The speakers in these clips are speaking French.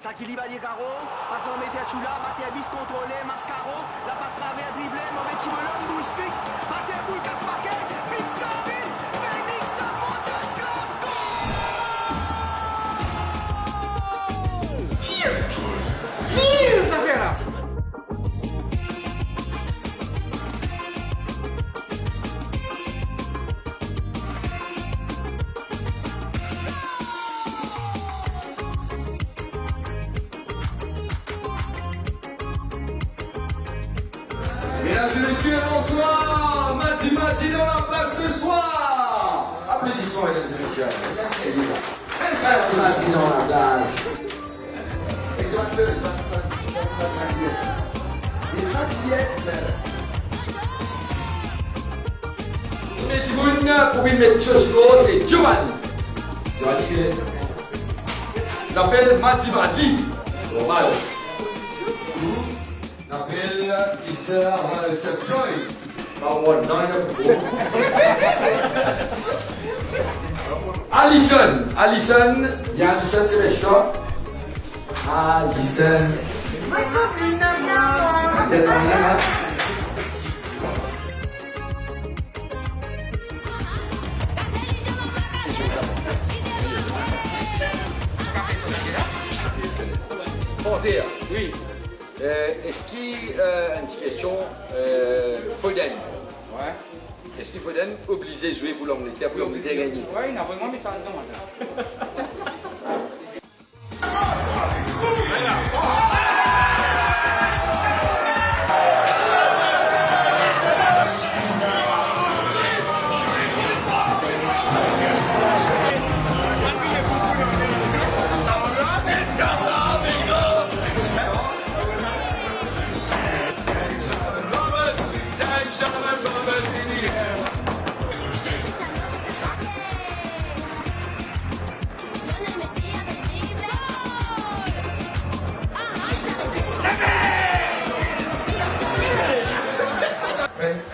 Saki Libalier Caro, passe en métier à Chula, Maté bis contrôlé, Mascaro, la patte travers dribblé, mauvais Chimolon, bouge fixe, Maté boule, casse paquet, Big Savit, Phoenix, Sabotage, Club, goal! Fille, ça fait là! Mesdames et messieurs, bonsoir. Mati dans la place ce soir. Applaudissements, mesdames et messieurs. Mati dans la place. Excellent. Les Matiettes. Mettez-vous pour lui mettre Chosco, c'est Giovanni. Giovanni, il l'appelle Mati. Normal. L'appelle Mister Chuck Joy. Alison, il y a Alison de Beshko. Alison. Bon, dire, oui. Est-ce qu'il une petite question, Foden? Ouais. Est-ce qu'il Foden obligé de jouer pour l'Angleterre à gagner? Ouais, il a vraiment mis ça dedans.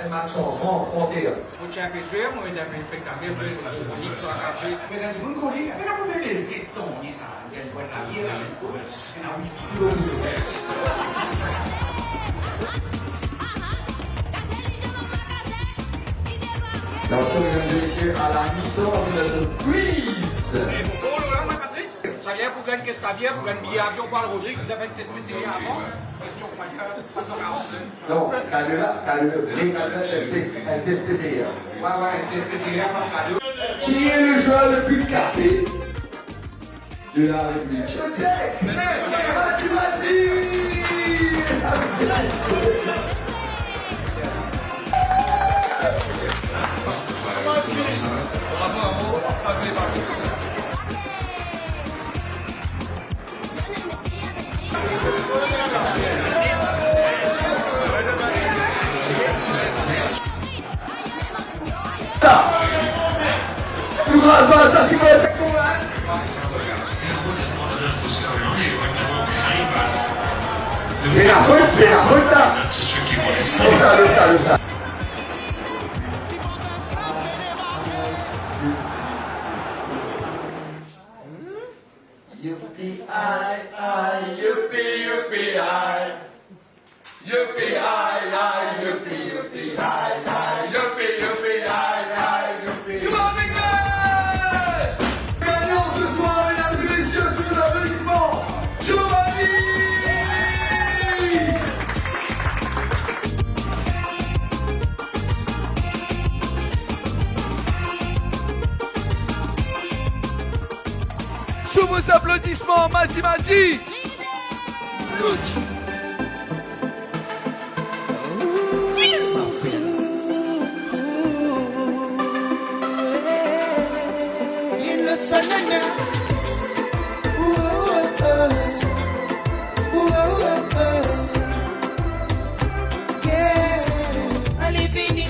Un match changement, on dire. O Champions League, moi, il a fait spectateur, il a fait Mais dans une colline, elle a fait des zestons, ça. Il y a une bonne carrière, elle a 8 Attention, mesdames et messieurs, à la mi-temps, c'est notre quiz. Ça vient pour gagner ça vient pour gagner billet avion par le Rodrigue, vous avez une test spéciale avant. Question Non, Calula, c'est un test spécial. Ouais, un test spécial avant cadeau. Qui est le joueur le plus capé de la République tchèque? Mati! Bravo, ça fait pas plus grosse balle, ça c'est quoi? Viene a Hulta. Lo sa. Gagnons ce soir, mesdames et messieurs, sous les applaudissements, Giovanni! Sous vos applaudissements, Mati! Allez, fini,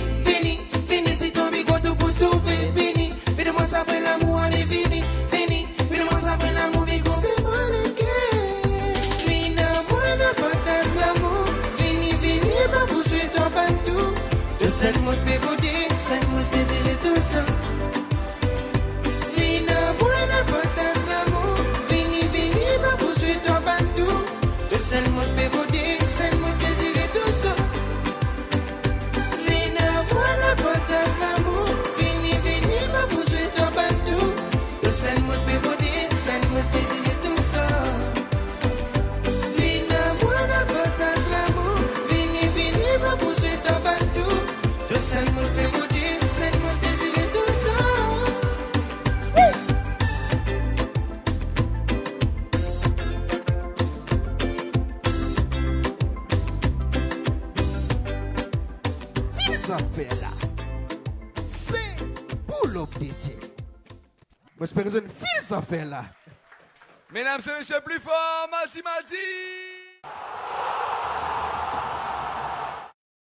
si ton bigot tout pour tout, fini. Fais-moi ça, après l'amour, allez, fini. Fais-moi ça, après l'amour, bigot, fais-moi le cœur. Fais-moi up DJ. J'espère que vous avez une file ça fait là. Mesdames et messieurs, plus fort, Mati Mati!